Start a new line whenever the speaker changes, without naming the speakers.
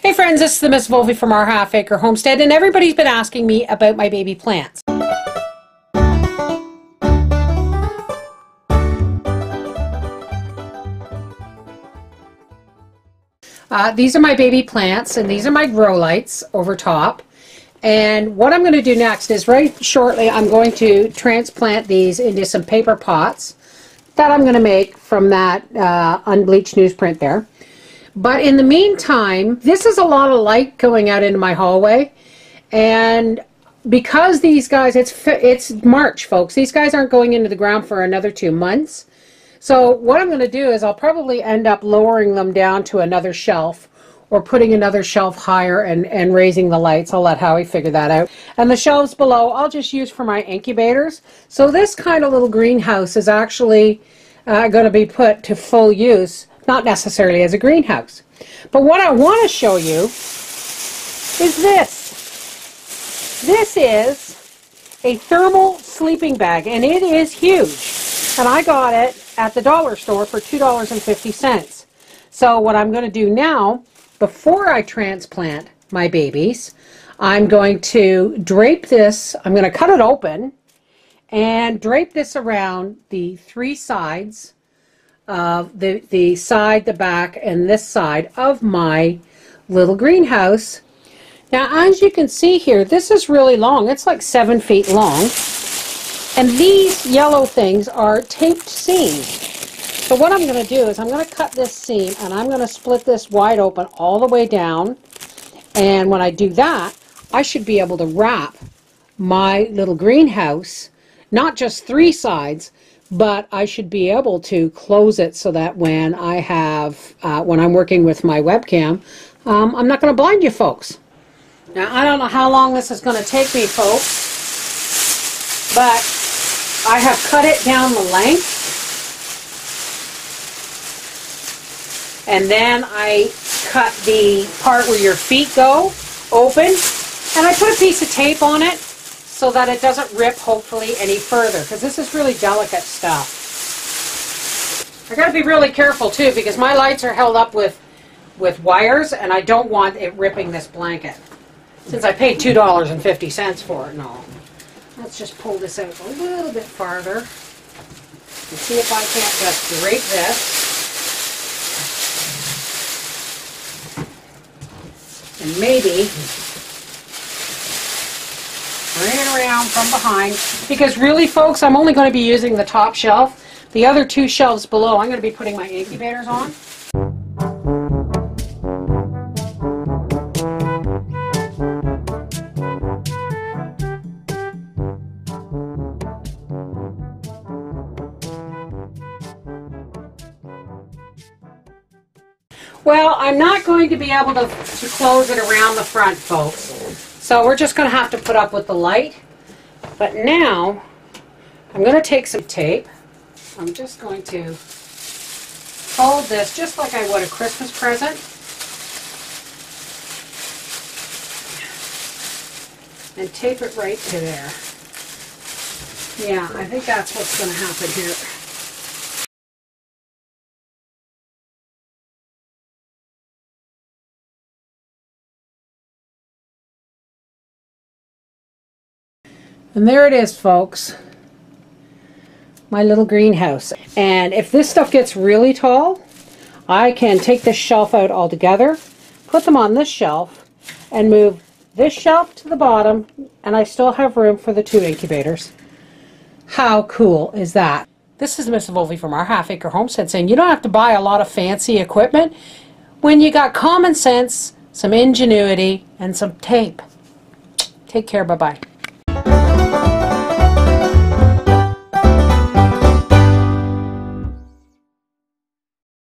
Hey friends, this is the Miss Volfie from our Half Acre Homestead, and everybody's been asking me about my baby plants. These are my baby plants, and these are my grow lights over top. And what I'm going to do next is right shortly I'm going to transplant these into some paper pots that I'm going to make from that unbleached newsprint there. But in the meantime, this is a lot of light going out into my hallway, and because these guys, it's March, folks, these guys aren't going into the ground for another 2 months. So what I'm going to do is I'll probably end up lowering them down to another shelf, or putting another shelf higher and raising the lights. I'll let Howie figure that out. And the shelves below I'll just use for my incubators. So this kind of little greenhouse is actually going to be put to full use. Not necessarily as a greenhouse. But what I want to show you is this. This is a thermal sleeping bag, and it is huge. And I got it at the dollar store for $2.50. So what I'm going to do now, before I transplant my babies, I'm going to drape this. I'm going to cut it open and drape this around the three sides of the side, the back, and this side of my little greenhouse. Now, as you can see here, this is really long. It's like 7 feet long. And these yellow things are taped seams. So what I'm going to do is I'm going to cut this seam, and I'm going to split this wide open all the way down. And when I do that, I should be able to wrap my little greenhouse, not just 3 sides, but I should be able to close it so that when I have, when I'm working with my webcam, I'm not going to blind you folks. Now, I don't know how long this is going to take me, folks, but I have cut it down the length, and then I cut the part where your feet go open, and I put a piece of tape on it so that it doesn't rip, hopefully, any further, because this is really delicate stuff. I got to be really careful too, because my lights are held up with wires, and I don't want it ripping this blanket, since I paid $2.50 for it and all. Let's just pull this out a little bit farther and see if I can't just drape this. And maybe bring it around from behind, because really, folks, I'm only going to be using the top shelf. The other 2 shelves below, I'm going to be putting my incubators on. Well, I'm not going to be able to close it around the front, folks. So we're just going to have to put up with the light. But now, I'm going to take some tape. I'm just going to fold this just like I would a Christmas present. And tape it right to there. Yeah, I think that's what's going to happen here. And there it is, folks, my little greenhouse. And if this stuff gets really tall, I can take this shelf out altogether, put them on this shelf, and move this shelf to the bottom, and I still have room for the 2 incubators. How cool is that? This is Miss Volfie from our Half Acre Homestead saying you don't have to buy a lot of fancy equipment when you got common sense, some ingenuity, and some tape. Take care, bye-bye.